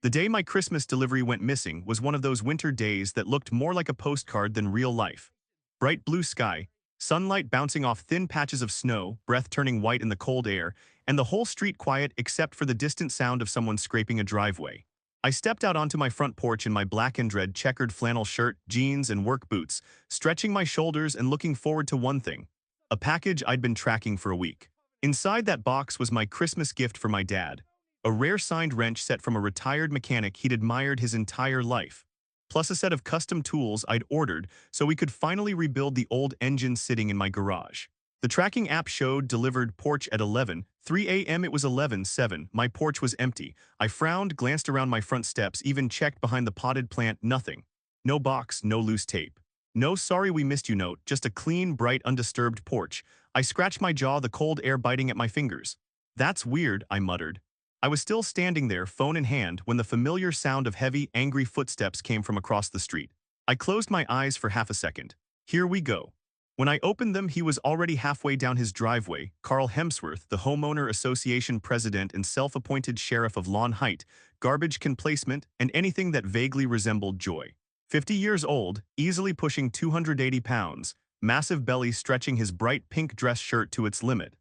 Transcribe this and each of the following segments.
The day my Christmas delivery went missing was one of those winter days that looked more like a postcard than real life. Bright blue sky, sunlight bouncing off thin patches of snow, breath turning white in the cold air, and the whole street quiet except for the distant sound of someone scraping a driveway. I stepped out onto my front porch in my black and red checkered flannel shirt, jeans, and work boots, stretching my shoulders and looking forward to one thing: a package I'd been tracking for a week. Inside that box was my Christmas gift for my dad, a rare signed wrench set from a retired mechanic he'd admired his entire life, plus a set of custom tools I'd ordered so we could finally rebuild the old engine sitting in my garage. The tracking app showed delivered porch at 11:03 a.m. It was 11:07. My porch was empty. I frowned, glanced around my front steps, even checked behind the potted plant. Nothing. No box, no loose tape. No sorry we missed you note, just a clean, bright, undisturbed porch. I scratched my jaw, the cold air biting at my fingers. That's weird, I muttered. I was still standing there, phone in hand, when the familiar sound of heavy, angry footsteps came from across the street. I closed my eyes for half a second. Here we go. When I opened them, he was already halfway down his driveway. Carl Hemsworth, the Homeowner Association president and self-appointed sheriff of Lawn Height, garbage can placement, and anything that vaguely resembled joy. 50 years old, easily pushing 280 pounds, massive belly stretching his bright pink dress shirt to its limit.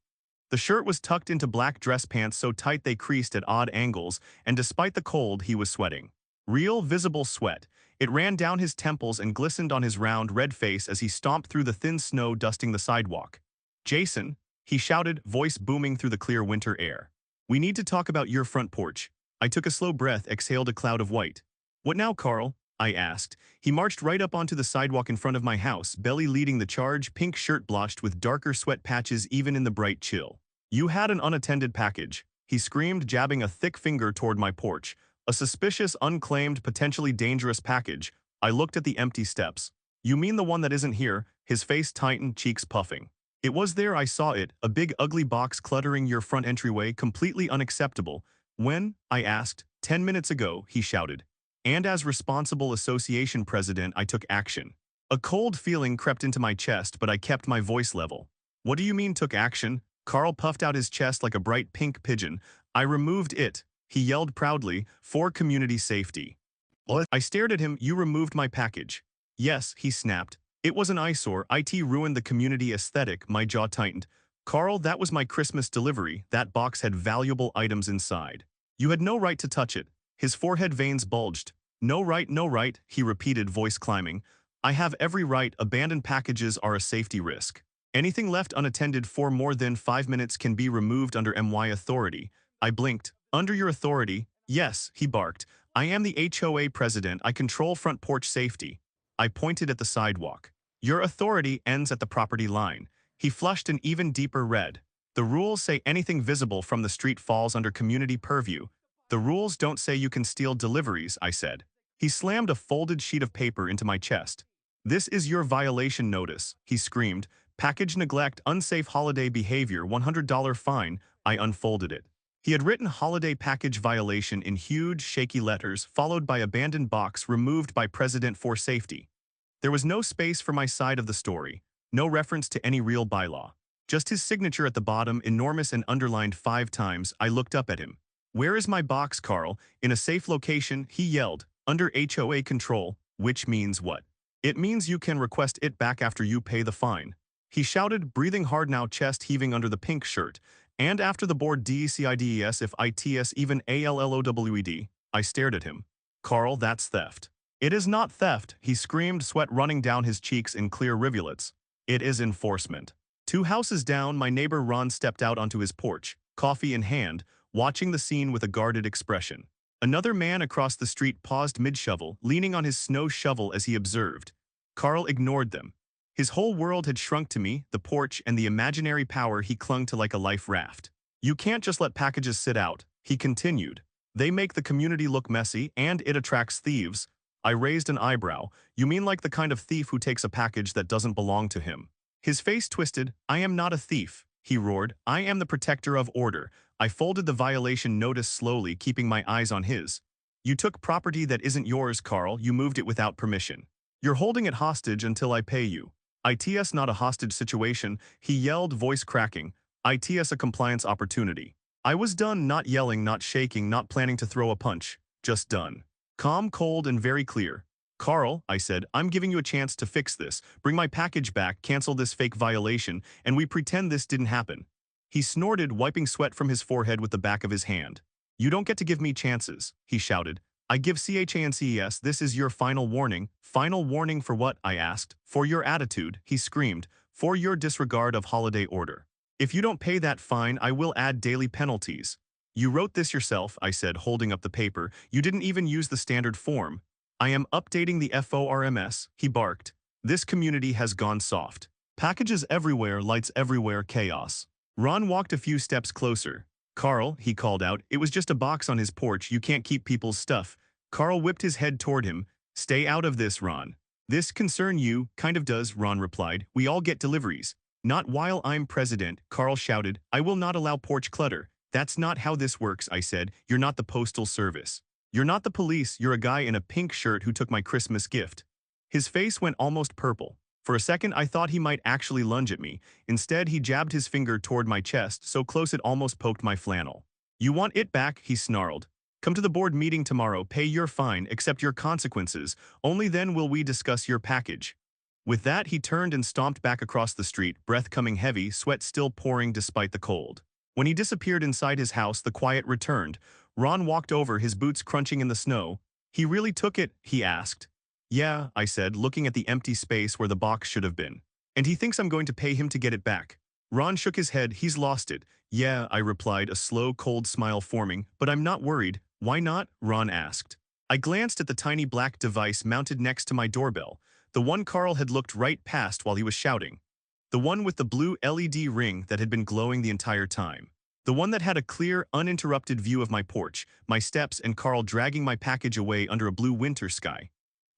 The shirt was tucked into black dress pants so tight they creased at odd angles, and despite the cold, he was sweating. Real, visible sweat. It ran down his temples and glistened on his round, red face as he stomped through the thin snow dusting the sidewalk. "Jason," he shouted, voice booming through the clear winter air. "We need to talk about your front porch." I took a slow breath, exhaled a cloud of white. "What now, Carl?" I asked. He marched right up onto the sidewalk in front of my house, belly leading the charge, pink shirt blotched with darker sweat patches even in the bright chill. "You had an unattended package," he screamed, jabbing a thick finger toward my porch. "A suspicious, unclaimed, potentially dangerous package." I looked at the empty steps. "You mean the one that isn't here?" His face tightened, cheeks puffing. "It was there, I saw it, a big ugly box cluttering your front entryway, completely unacceptable." "When?" I asked. "10 minutes ago," he shouted. And as responsible association president, I took action. A cold feeling crept into my chest, but I kept my voice level. "What do you mean took action?" Carl puffed out his chest like a bright pink pigeon. "I removed it," he yelled proudly, "for community safety." What? I stared at him. "You removed my package." "Yes," he snapped. "It was an eyesore. IT ruined the community aesthetic." My jaw tightened. "Carl, that was my Christmas delivery. That box had valuable items inside. You had no right to touch it." His forehead veins bulged. No right," he repeated, voice climbing. "I have every right. Abandoned packages are a safety risk. Anything left unattended for more than 5 minutes can be removed under MY authority." I blinked. "Under your authority?" "Yes," he barked. "I am the HOA president. I control front porch safety." I pointed at the sidewalk. "Your authority ends at the property line." He flushed an even deeper red. "The rules say anything visible from the street falls under community purview." "The rules don't say you can steal deliveries," I said. He slammed a folded sheet of paper into my chest. "This is your violation notice," he screamed. "Package neglect, unsafe holiday behavior, $100 fine." I unfolded it. He had written holiday package violation in huge, shaky letters, followed by abandoned box removed by President for safety. There was no space for my side of the story, no reference to any real bylaw. Just his signature at the bottom, enormous and underlined 5 times. I looked up at him. "Where is my box, Carl?" "In a safe location," he yelled. "Under HOA control." "Which means what?" "It means you can request it back after you pay the fine." He shouted, breathing hard now, chest heaving under the pink shirt. "And after the board DECIDES if ITS even ALLOWED." I stared at him. "Carl, that's theft." "It is not theft," he screamed, sweat running down his cheeks in clear rivulets. "It is enforcement." 2 houses down, my neighbor Ron stepped out onto his porch, coffee in hand, watching the scene with a guarded expression. Another man across the street paused mid-shovel, leaning on his snow shovel as he observed. Carl ignored them. His whole world had shrunk to me, the porch, and the imaginary power he clung to like a life raft. "You can't just let packages sit out," he continued. "They make the community look messy, and it attracts thieves." I raised an eyebrow. "You mean like the kind of thief who takes a package that doesn't belong to him?" His face twisted. "I am not a thief," he roared. "I am the protector of order." I folded the violation notice slowly, keeping my eyes on his. "You took property that isn't yours, Carl. You moved it without permission. You're holding it hostage until I pay you." "ITS not a hostage situation," he yelled, voice cracking. "ITS a compliance opportunity." I was done, not yelling, not shaking, not planning to throw a punch. Just done. Calm, cold, and very clear. Carl, I said, I'm giving you a chance to fix this. Bring my package back, cancel this fake violation, and we pretend this didn't happen. He snorted, wiping sweat from his forehead with the back of his hand. You don't get to give me chances, he shouted. I give CHANCES, this is your final warning. Final warning for what? I asked. For your attitude, he screamed. For your disregard of holiday order. If you don't pay that fine, I will add daily penalties. You wrote this yourself, I said, holding up the paper. You didn't even use the standard form. I am updating the FORMS, he barked. This community has gone soft. Packages everywhere, lights everywhere, chaos. Ron walked a few steps closer. Carl, he called out, it was just a box on his porch, you can't keep people's stuff. Carl whipped his head toward him. Stay out of this, Ron. This concern you, kind of does, Ron replied. We all get deliveries. Not while I'm president, Carl shouted. I will not allow porch clutter. That's not how this works, I said. You're not the postal service. You're not the police, you're a guy in a pink shirt who took my Christmas gift. His face went almost purple. For a second, I thought he might actually lunge at me. Instead, he jabbed his finger toward my chest, so close it almost poked my flannel. You want it back, he snarled. Come to the board meeting tomorrow, pay your fine, accept your consequences. Only then will we discuss your package. With that, he turned and stomped back across the street, breath coming heavy, sweat still pouring despite the cold. When he disappeared inside his house, the quiet returned. Ron walked over, his boots crunching in the snow. He really took it, he asked. Yeah, I said, looking at the empty space where the box should have been. And he thinks I'm going to pay him to get it back. Ron shook his head, he's lost it. Yeah, I replied, a slow, cold smile forming, but I'm not worried. Why not? Ron asked. I glanced at the tiny black device mounted next to my doorbell, the one Carl had looked right past while he was shouting. The one with the blue LED ring that had been glowing the entire time. The one that had a clear, uninterrupted view of my porch, my steps, and Carl dragging my package away under a blue winter sky.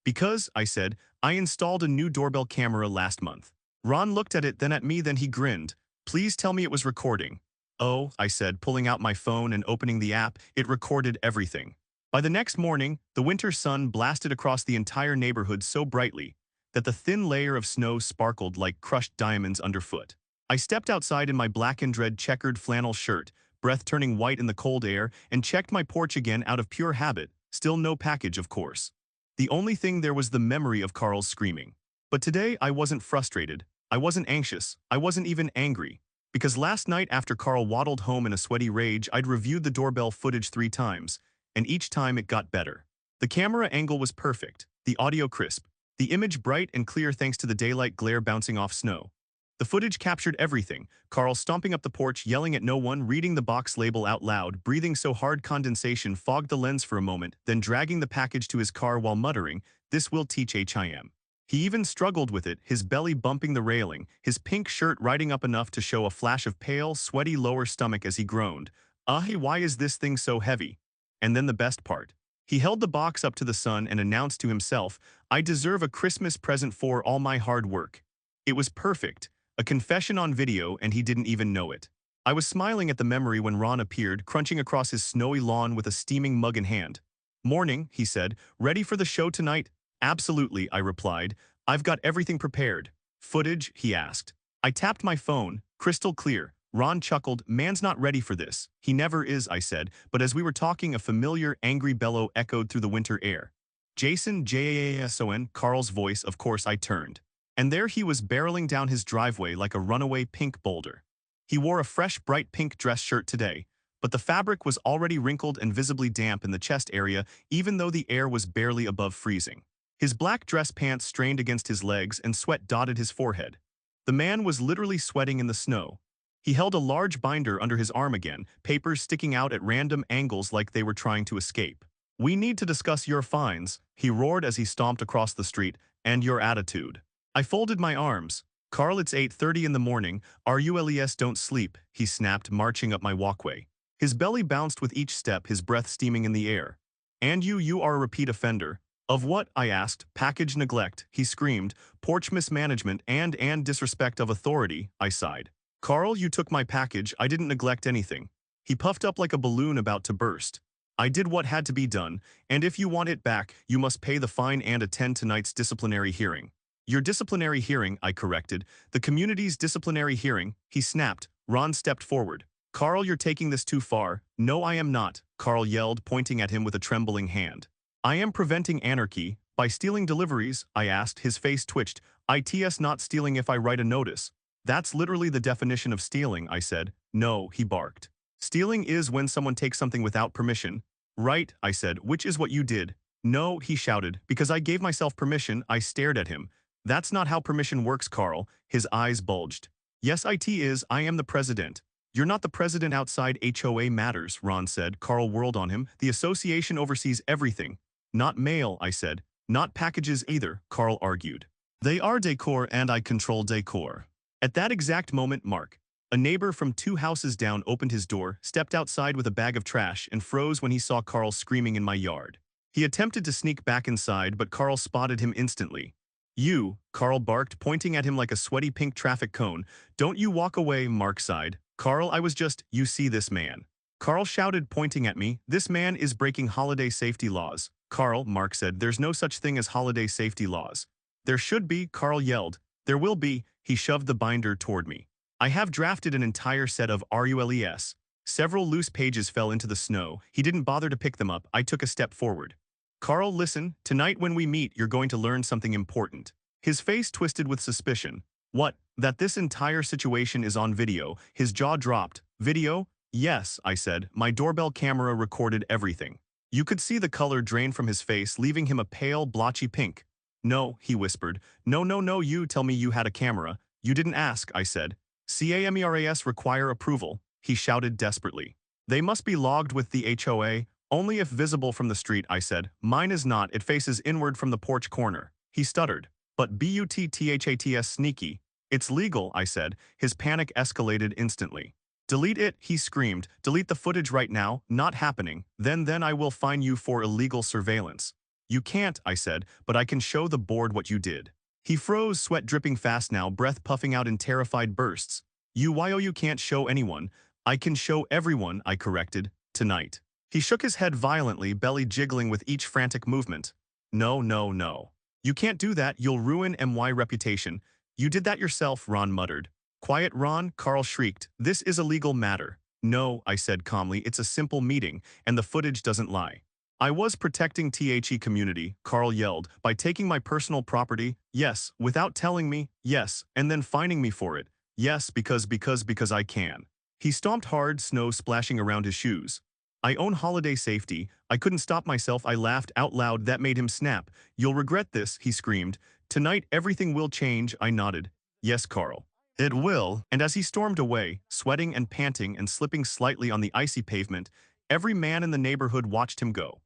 Because, I said, I installed a new doorbell camera last month. Ron looked at it, then at me, then he grinned. Please tell me it was recording. Oh, I said, pulling out my phone and opening the app, it recorded everything. By the next morning, the winter sun blasted across the entire neighborhood so brightly that the thin layer of snow sparkled like crushed diamonds underfoot. I stepped outside in my black and red checkered flannel shirt, breath turning white in the cold air, and checked my porch again out of pure habit. Still no package, of course. The only thing there was the memory of Carl's screaming. But today I wasn't frustrated. I wasn't anxious. I wasn't even angry. Because last night after Carl waddled home in a sweaty rage, I'd reviewed the doorbell footage 3 times, and each time it got better. The camera angle was perfect, the audio crisp, the image bright and clear thanks to the daylight glare bouncing off snow. The footage captured everything, Carl stomping up the porch, yelling at no one, reading the box label out loud, breathing so hard condensation fogged the lens for a moment, then dragging the package to his car while muttering, "This will teach HIM." He even struggled with it, his belly bumping the railing, his pink shirt riding up enough to show a flash of pale, sweaty lower stomach as he groaned, "Hey, why is this thing so heavy?" And then the best part. He held the box up to the sun and announced to himself, "I deserve a Christmas present for all my hard work." It was perfect. A confession on video, and he didn't even know it. I was smiling at the memory when Ron appeared, crunching across his snowy lawn with a steaming mug in hand. "Morning," he said. "Ready for the show tonight?" "Absolutely," I replied. "I've got everything prepared." "Footage?" he asked. I tapped my phone. Crystal clear. Ron chuckled. "Man's not ready for this." "He never is," I said, but as we were talking, a familiar, angry bellow echoed through the winter air. "Jason, Jason, Carl's voice." Of course I turned. And there he was, barreling down his driveway like a runaway pink boulder. He wore a fresh, bright pink dress shirt today, but the fabric was already wrinkled and visibly damp in the chest area, even though the air was barely above freezing. His black dress pants strained against his legs and sweat dotted his forehead. The man was literally sweating in the snow. He held a large binder under his arm again, papers sticking out at random angles like they were trying to escape. "We need to discuss your fines," he roared as he stomped across the street, "and your attitude." I folded my arms. "Carl, it's 8:30 in the morning. RULES don't sleep," he snapped, marching up my walkway. His belly bounced with each step, his breath steaming in the air. "And you are a repeat offender." "Of what?" I asked. "Package neglect," he screamed. "Porch mismanagement and disrespect of authority," I sighed. "Carl, you took my package. I didn't neglect anything." He puffed up like a balloon about to burst. "I did what had to be done, and if you want it back, you must pay the fine and attend tonight's disciplinary hearing." "Your disciplinary hearing," I corrected. "The community's disciplinary hearing," he snapped. Ron stepped forward. Carl, you're taking this too far. No, I am not, Carl yelled, pointing at him with a trembling hand. I am preventing anarchy. By stealing deliveries, I asked. His face twitched. It's not stealing if I write a notice. That's literally the definition of stealing, I said. No, he barked. Stealing is when someone takes something without permission. Right, I said, which is what you did. No, he shouted, because I gave myself permission. I stared at him. That's not how permission works, Carl. His eyes bulged. Yes, it is. I am the president. You're not the president outside HOA matters, Ron said. Carl whirled on him. The association oversees everything. Not mail, I said. Not packages either, Carl argued. They are decor and I control decor. At that exact moment, Mark, a neighbor from 2 houses down, opened his door, stepped outside with a bag of trash, and froze when he saw Carl screaming in my yard. He attempted to sneak back inside, but Carl spotted him instantly. You, Carl barked, pointing at him like a sweaty pink traffic cone. Don't you walk away, Mark sighed. Carl, I was just, you see this man. Carl shouted, pointing at me. This man is breaking holiday safety laws. Carl, Mark said, there's no such thing as holiday safety laws. There should be, Carl yelled. There will be. He shoved the binder toward me. I have drafted an entire set of RULES. Several loose pages fell into the snow. He didn't bother to pick them up. I took a step forward. Carl, listen, tonight when we meet, you're going to learn something important. His face twisted with suspicion. What? That this entire situation is on video. His jaw dropped. Video? Yes, I said. My doorbell camera recorded everything. You could see the color drain from his face, leaving him a pale, blotchy pink. No, he whispered. No, no, no, you tell me you had a camera. You didn't ask, I said. CAMERAS require approval, he shouted desperately. They must be logged with the HOA, only if visible from the street, I said. Mine is not, it faces inward from the porch corner. He stuttered. But BUTTHATS sneaky. It's legal, I said. His panic escalated instantly. Delete it, he screamed. Delete the footage right now, not happening. Then I will fine you for illegal surveillance. You can't, I said, but I can show the board what you did. He froze, sweat dripping fast now, breath puffing out in terrified bursts. You can't show anyone. I can show everyone, I corrected. Tonight. He shook his head violently, belly jiggling with each frantic movement. No, no, no. You can't do that, you'll ruin MY reputation. You did that yourself, Ron muttered. Quiet, Ron, Carl shrieked. This is a legal matter. No, I said calmly, it's a simple meeting, and the footage doesn't lie. I was protecting THE community, Carl yelled, by taking my personal property, yes, without telling me, yes, and then fining me for it. Yes, because I can. He stomped hard, snow splashing around his shoes. I own holiday safety. I couldn't stop myself. I laughed out loud. That made him snap. You'll regret this, he screamed. Tonight everything will change, I nodded. Yes, Carl. It will. And as he stormed away, sweating and panting and slipping slightly on the icy pavement, every man in the neighborhood watched him go.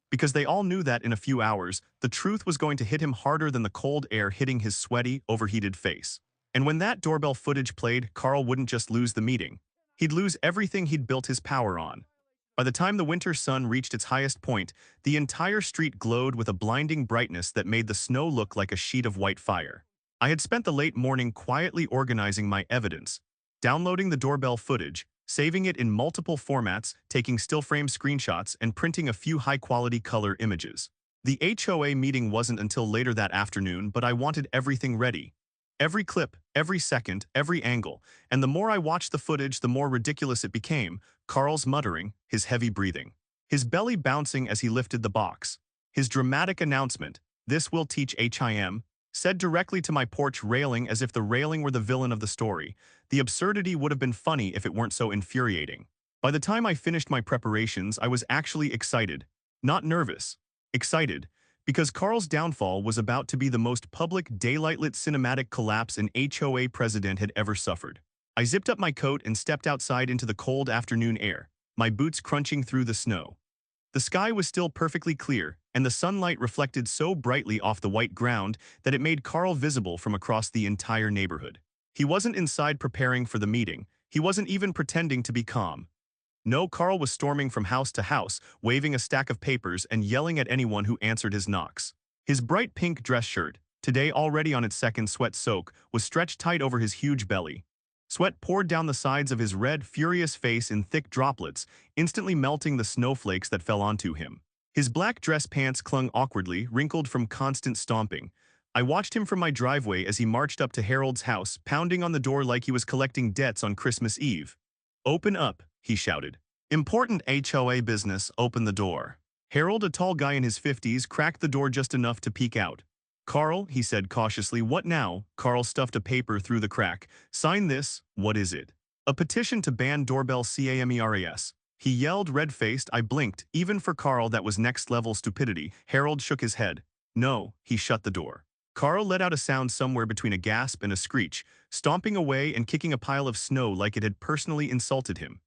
Because they all knew that in a few hours, the truth was going to hit him harder than the cold air hitting his sweaty, overheated face. And when that doorbell footage played, Carl wouldn't just lose the meeting. He'd lose everything he'd built his power on. By the time the winter sun reached its highest point, the entire street glowed with a blinding brightness that made the snow look like a sheet of white fire. I had spent the late morning quietly organizing my evidence, downloading the doorbell footage, saving it in multiple formats, taking still-frame screenshots, and printing a few high-quality color images. The HOA meeting wasn't until later that afternoon, but I wanted everything ready. Every clip, every second, every angle, and the more I watched the footage, the more ridiculous it became. Carl's muttering, his heavy breathing, his belly bouncing as he lifted the box. His dramatic announcement, "This will teach HIM," said directly to my porch railing as if the railing were the villain of the story. The absurdity would have been funny if it weren't so infuriating. By the time I finished my preparations, I was actually excited. Not nervous. Excited. Because Carl's downfall was about to be the most public, daylight-lit cinematic collapse an HOA president had ever suffered. I zipped up my coat and stepped outside into the cold afternoon air, my boots crunching through the snow. The sky was still perfectly clear, and the sunlight reflected so brightly off the white ground that it made Carl visible from across the entire neighborhood. He wasn't inside preparing for the meeting. He wasn't even pretending to be calm. No, Carl was storming from house to house, waving a stack of papers and yelling at anyone who answered his knocks. His bright pink dress shirt, today already on its second sweat soak, was stretched tight over his huge belly. Sweat poured down the sides of his red, furious face in thick droplets, instantly melting the snowflakes that fell onto him. His black dress pants clung awkwardly, wrinkled from constant stomping. I watched him from my driveway as he marched up to Harold's house, pounding on the door like he was collecting debts on Christmas Eve. Open up, he shouted. Important HOA business, open the door. Harold, a tall guy in his 50s, cracked the door just enough to peek out. Carl, he said cautiously. What now? Carl stuffed a paper through the crack. Sign this. What is it? A petition to ban doorbell cameras. He yelled, red-faced. I blinked. Even for Carl, that was next-level stupidity. Harold shook his head. No, he shut the door. Carl let out a sound somewhere between a gasp and a screech, stomping away and kicking a pile of snow like it had personally insulted him.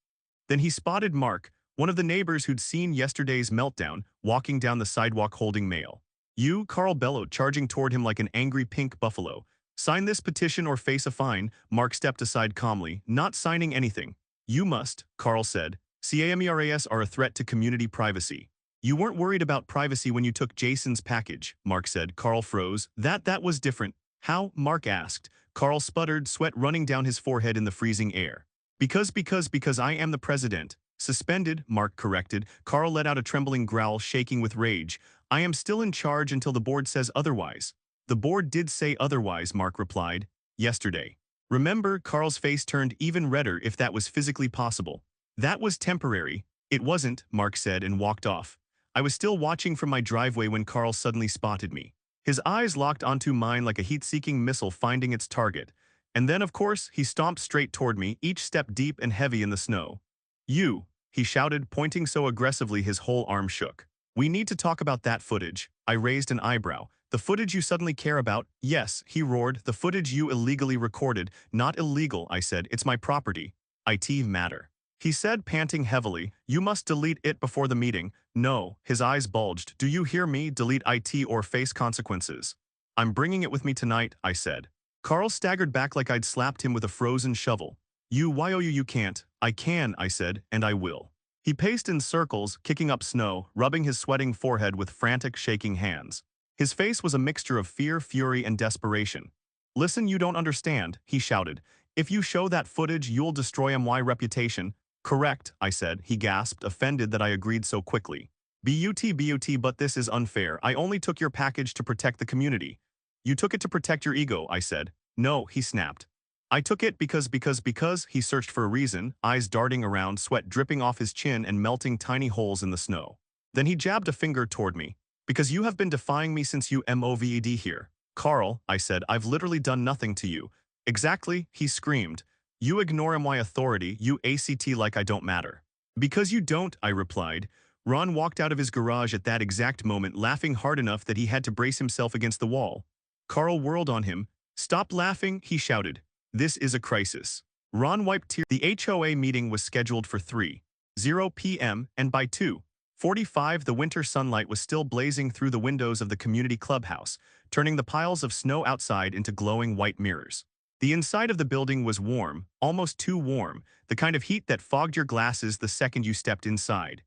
Then he spotted Mark, one of the neighbors who'd seen yesterday's meltdown, walking down the sidewalk holding mail. You, Carl bellowed, charging toward him like an angry pink buffalo. Sign this petition or face a fine. Mark stepped aside calmly, not signing anything. You must, Carl said. CAMERAS are a threat to community privacy. You weren't worried about privacy when you took Jason's package, Mark said. Carl froze. That was different. How? Mark asked. Carl sputtered, sweat running down his forehead in the freezing air. Because I am the president. Suspended, Mark corrected. Carl let out a trembling growl, shaking with rage. I am still in charge until the board says otherwise. The board did say otherwise, Mark replied. Yesterday. Remember, Carl's face turned even redder if that was physically possible. That was temporary. It wasn't, Mark said and walked off. I was still watching from my driveway when Carl suddenly spotted me. His eyes locked onto mine like a heat-seeking missile finding its target. And then, of course, he stomped straight toward me, each step deep and heavy in the snow. You, he shouted, pointing so aggressively his whole arm shook. We need to talk about that footage. I raised an eyebrow. The footage you suddenly care about? Yes, he roared. The footage you illegally recorded. Not illegal, I said. It's my property. IT matter. He said, panting heavily. You must delete it before the meeting. No, his eyes bulged. Do you hear me? Delete IT or face consequences. I'm bringing it with me tonight, I said. Carl staggered back like I'd slapped him with a frozen shovel. You can't. I can, I said, and I will. He paced in circles, kicking up snow, rubbing his sweating forehead with frantic, shaking hands. His face was a mixture of fear, fury, and desperation. Listen, you don't understand, he shouted. If you show that footage, you'll destroy my reputation. Correct, I said. He gasped, offended that I agreed so quickly. But this is unfair. I only took your package to protect the community. You took it to protect your ego, I said. No, he snapped. I took it because he searched for a reason, eyes darting around, sweat dripping off his chin and melting tiny holes in the snow. Then he jabbed a finger toward me. Because you have been defying me since you moved here. Carl, I said, I've literally done nothing to you. Exactly, he screamed. You ignore my authority, you act like I don't matter. Because you don't, I replied. Ron walked out of his garage at that exact moment, laughing hard enough that he had to brace himself against the wall. Carl whirled on him. Stop laughing, he shouted. This is a crisis. Ron wiped tears. The HOA meeting was scheduled for 3:00 p.m. and by 2:45 the winter sunlight was still blazing through the windows of the community clubhouse, turning the piles of snow outside into glowing white mirrors. The inside of the building was warm, almost too warm, the kind of heat that fogged your glasses the second you stepped inside.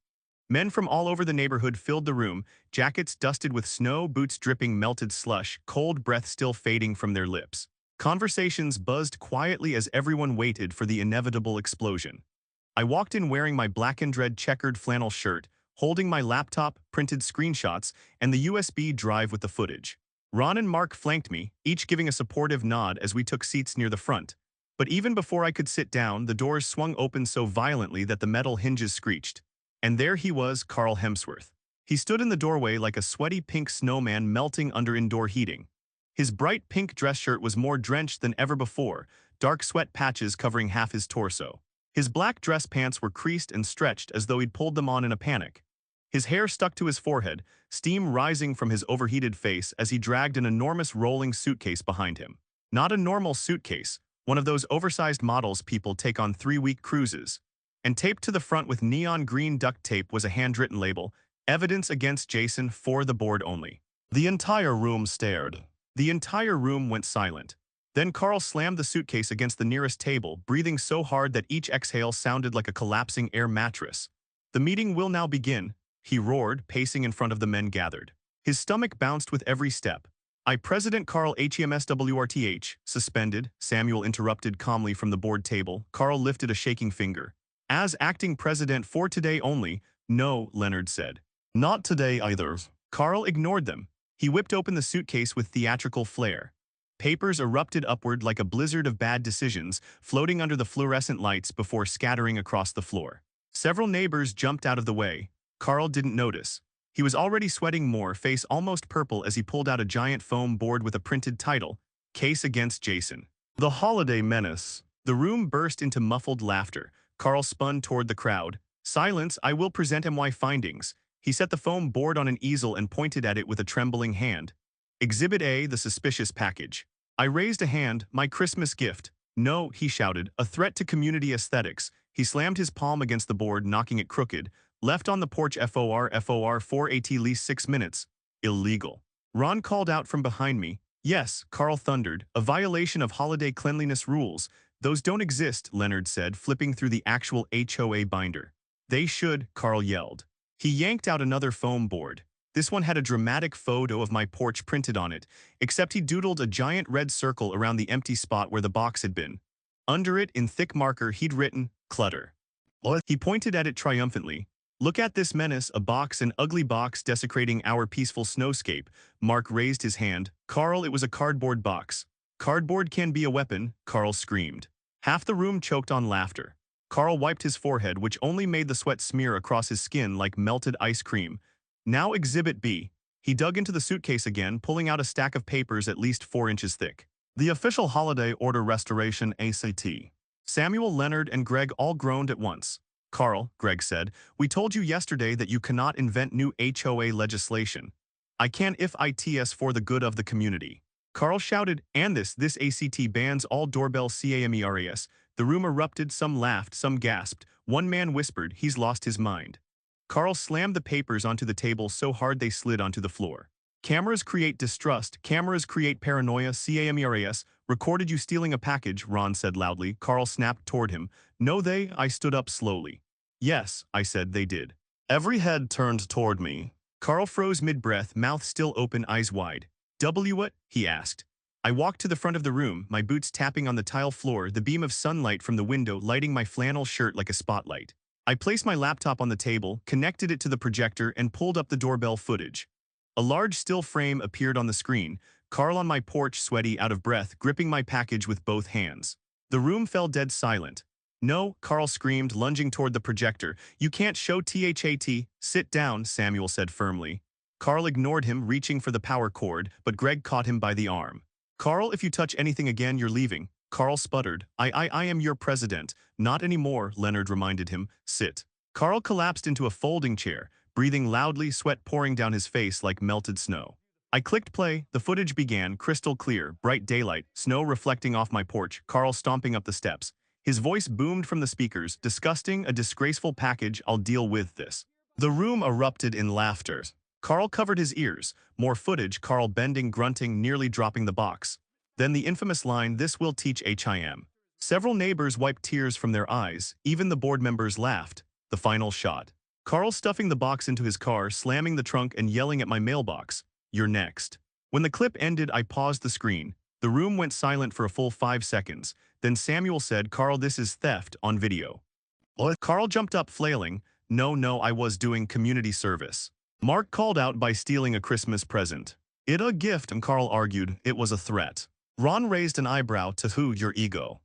Men from all over the neighborhood filled the room, jackets dusted with snow, boots dripping melted slush, cold breath still fading from their lips. Conversations buzzed quietly as everyone waited for the inevitable explosion. I walked in wearing my black and red checkered flannel shirt, holding my laptop, printed screenshots, and the USB drive with the footage. Ron and Mark flanked me, each giving a supportive nod as we took seats near the front. But even before I could sit down, the doors swung open so violently that the metal hinges screeched. And there he was, Carl Hemsworth. He stood in the doorway like a sweaty pink snowman melting under indoor heating. His bright pink dress shirt was more drenched than ever before, dark sweat patches covering half his torso. His black dress pants were creased and stretched as though he'd pulled them on in a panic. His hair stuck to his forehead, steam rising from his overheated face as he dragged an enormous rolling suitcase behind him. Not a normal suitcase, one of those oversized models people take on 3-week cruises. And taped to the front with neon green duct tape was a handwritten label, Evidence Against Jason, for the board only. The entire room stared. The entire room went silent. Then Carl slammed the suitcase against the nearest table, breathing so hard that each exhale sounded like a collapsing air mattress. The meeting will now begin, he roared, pacing in front of the men gathered. His stomach bounced with every step. President Carl HEMSWRTH, suspended, Samuel interrupted calmly from the board table. Carl lifted a shaking finger. As acting president for today only. No, Leonard said. Not today either. Carl ignored them. He whipped open the suitcase with theatrical flair. Papers erupted upward like a blizzard of bad decisions, floating under the fluorescent lights before scattering across the floor. Several neighbors jumped out of the way. Carl didn't notice. He was already sweating more, face almost purple as he pulled out a giant foam board with a printed title, Case Against Jason. The Holiday Menace. The room burst into muffled laughter. Carl spun toward the crowd. Silence, I will present MY findings. He set the foam board on an easel and pointed at it with a trembling hand. Exhibit A, the suspicious package. I raised a hand, my Christmas gift. No, he shouted, a threat to community aesthetics. He slammed his palm against the board, knocking it crooked. Left on the porch FOR 4AT least 6 minutes. Illegal. Ron called out from behind me. Yes, Carl thundered, a violation of holiday cleanliness rules. Those don't exist, Leonard said, flipping through the actual HOA binder. They should, Carl yelled. He yanked out another foam board. This one had a dramatic photo of my porch printed on it, except he doodled a giant red circle around the empty spot where the box had been. Under it, in thick marker, he'd written, clutter. He pointed at it triumphantly. Look at this menace, a box, an ugly box desecrating our peaceful snowscape. Mark raised his hand. Carl, it was a cardboard box. Cardboard can be a weapon, Carl screamed. Half the room choked on laughter. Carl wiped his forehead, which only made the sweat smear across his skin like melted ice cream. Now Exhibit B. He dug into the suitcase again, pulling out a stack of papers at least 4 inches thick. The official holiday order restoration ACT. Samuel, Leonard, and Greg all groaned at once. Carl, Greg said, we told you yesterday that you cannot invent new HOA legislation. I can if it's for the good of the community. Carl shouted, and this ACT bans all doorbell CAMERAS. The room erupted, some laughed, some gasped. One man whispered, he's lost his mind. Carl slammed the papers onto the table so hard they slid onto the floor. Cameras create distrust, cameras create paranoia, CAMERAS. Recorded you stealing a package, Ron said loudly. Carl snapped toward him. No they, I stood up slowly. Yes, I said, they did. Every head turned toward me. Carl froze mid-breath, mouth still open, eyes wide. What? He asked. I walked to the front of the room, my boots tapping on the tile floor, the beam of sunlight from the window lighting my flannel shirt like a spotlight. I placed my laptop on the table, connected it to the projector, and pulled up the doorbell footage. A large still frame appeared on the screen, Carl on my porch, sweaty, out of breath, gripping my package with both hands. The room fell dead silent. No, Carl screamed, lunging toward the projector. You can't show THAT. Sit down, Samuel said firmly. Carl ignored him, reaching for the power cord, but Greg caught him by the arm. Carl, if you touch anything again, you're leaving. Carl sputtered. I am your president. Not anymore, Leonard reminded him. Sit. Carl collapsed into a folding chair, breathing loudly, sweat pouring down his face like melted snow. I clicked play. The footage began, crystal clear, bright daylight, snow reflecting off my porch, Carl stomping up the steps. His voice boomed from the speakers, disgusting, a disgraceful package, I'll deal with this. The room erupted in laughter. Carl covered his ears. More footage, Carl bending, grunting, nearly dropping the box. Then the infamous line, this will teach HIM. Several neighbors wiped tears from their eyes. Even the board members laughed. The final shot. Carl stuffing the box into his car, slamming the trunk and yelling at my mailbox. You're next. When the clip ended, I paused the screen. The room went silent for a full 5 seconds. Then Samuel said, Carl, this is theft on video. What? Carl jumped up, flailing. No, I was doing community service. Mark called out by stealing a Christmas present. It a gift, and Carl argued it was a threat. Ron raised an eyebrow to who your ego.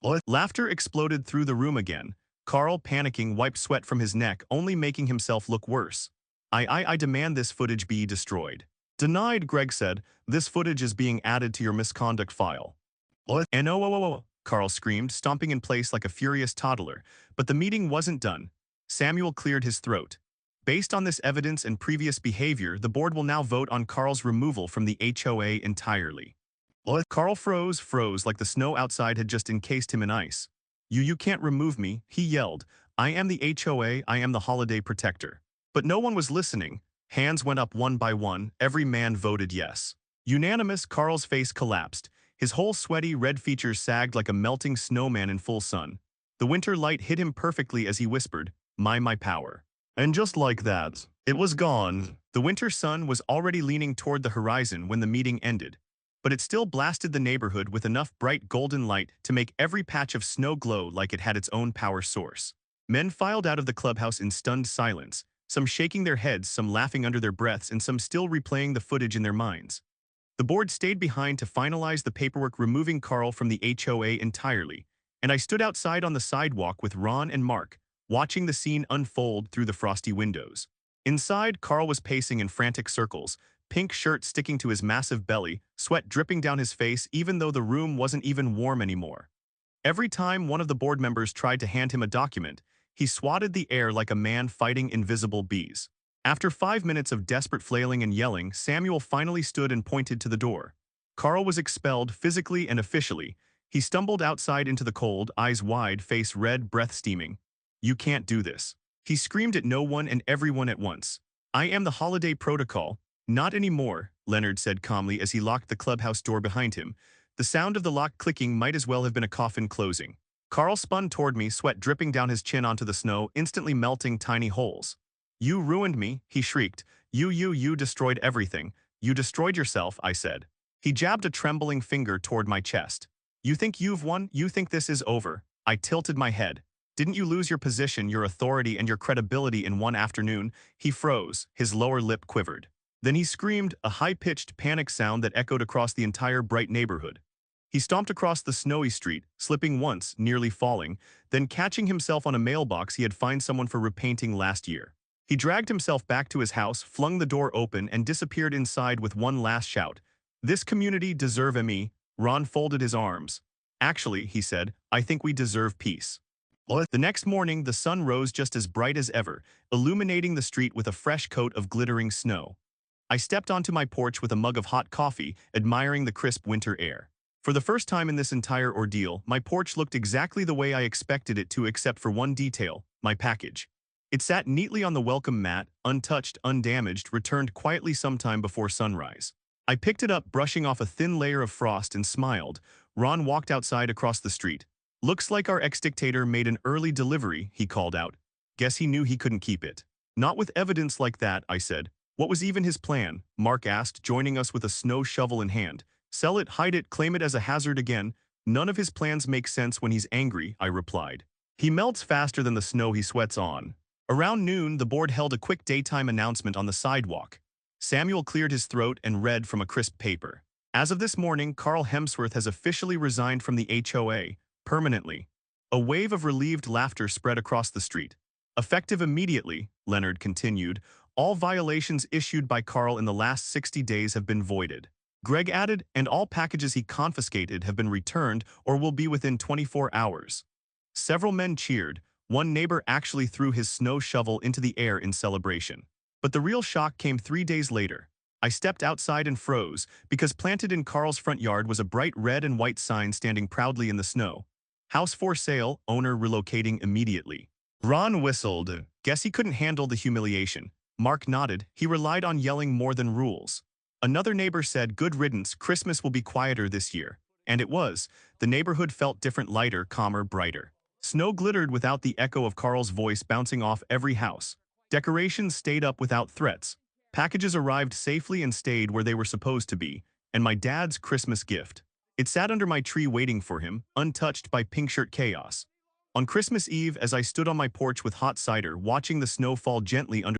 What? Laughter exploded through the room again. Carl, panicking, wiped sweat from his neck, only making himself look worse. I demand this footage be destroyed. Denied, Greg said. This footage is being added to your misconduct file. What? No, Carl screamed, stomping in place like a furious toddler. But the meeting wasn't done. Samuel cleared his throat. Based on this evidence and previous behavior, the board will now vote on Carl's removal from the HOA entirely. What? Carl froze like the snow outside had just encased him in ice. You can't remove me, he yelled. I am the HOA, I am the holiday protector. But no one was listening. Hands went up one by one, every man voted yes. Unanimous, Carl's face collapsed. His whole sweaty, red features sagged like a melting snowman in full sun. The winter light hit him perfectly as he whispered, my power. And just like that, it was gone. The winter sun was already leaning toward the horizon when the meeting ended. But it still blasted the neighborhood with enough bright golden light to make every patch of snow glow like it had its own power source. Men filed out of the clubhouse in stunned silence, some shaking their heads, some laughing under their breaths, and some still replaying the footage in their minds. The board stayed behind to finalize the paperwork, removing Carl from the HOA entirely, and I stood outside on the sidewalk with Ron and Mark, watching the scene unfold through the frosty windows. Inside, Carl was pacing in frantic circles, pink shirt sticking to his massive belly, sweat dripping down his face even though the room wasn't even warm anymore. Every time one of the board members tried to hand him a document, he swatted the air like a man fighting invisible bees. After 5 minutes of desperate flailing and yelling, Samuel finally stood and pointed to the door. Carl was expelled physically and officially. He stumbled outside into the cold, eyes wide, face red, breath steaming. "You can't do this." He screamed at no one and everyone at once. "I am the holiday protocol." "Not anymore," Leonard said calmly as he locked the clubhouse door behind him. The sound of the lock clicking might as well have been a coffin closing. Carl spun toward me, sweat dripping down his chin onto the snow, instantly melting tiny holes. "You ruined me," he shrieked. You destroyed everything. You destroyed yourself," I said. He jabbed a trembling finger toward my chest. "You think you've won? You think this is over?" I tilted my head. "Didn't you lose your position, your authority, and your credibility in one afternoon?" He froze, his lower lip quivered. Then he screamed, a high-pitched panic sound that echoed across the entire bright neighborhood. He stomped across the snowy street, slipping once, nearly falling, then catching himself on a mailbox he had fined someone for repainting last year. He dragged himself back to his house, flung the door open, and disappeared inside with one last shout. "This community deserve me." Ron folded his arms. "Actually," he said, "I think we deserve peace." What? The next morning, the sun rose just as bright as ever, illuminating the street with a fresh coat of glittering snow. I stepped onto my porch with a mug of hot coffee, admiring the crisp winter air. For the first time in this entire ordeal, my porch looked exactly the way I expected it to, except for one detail: my package. It sat neatly on the welcome mat, untouched, undamaged, returned quietly sometime before sunrise. I picked it up, brushing off a thin layer of frost, and smiled. Ron walked outside across the street. "Looks like our ex-dictator made an early delivery," he called out. "Guess he knew he couldn't keep it." "Not with evidence like that," I said. "What was even his plan?" Mark asked, joining us with a snow shovel in hand. "Sell it, hide it, claim it as a hazard again." "None of his plans make sense when he's angry," I replied. "He melts faster than the snow he sweats on." Around noon, the board held a quick daytime announcement on the sidewalk. Samuel cleared his throat and read from a crisp paper. "As of this morning, Carl Hemsworth has officially resigned from the HOA, permanently." A wave of relieved laughter spread across the street. "Effective immediately," Leonard continued, "all violations issued by Carl in the last 60 days have been voided." Greg added, "And all packages he confiscated have been returned or will be within 24 hours. Several men cheered. One neighbor actually threw his snow shovel into the air in celebration. But the real shock came 3 days later. I stepped outside and froze, because planted in Carl's front yard was a bright red and white sign standing proudly in the snow. "House for sale, owner relocating immediately." Ron whistled. "Guess he couldn't handle the humiliation." Mark nodded. "He relied on yelling more than rules." Another neighbor said, "Good riddance, Christmas will be quieter this year." And it was. The neighborhood felt different, lighter, calmer, brighter. Snow glittered without the echo of Carl's voice bouncing off every house. Decorations stayed up without threats. Packages arrived safely and stayed where they were supposed to be. And my dad's Christmas gift. It sat under my tree waiting for him, untouched by pink shirt chaos. On Christmas Eve, as I stood on my porch with hot cider, watching the snow fall gently under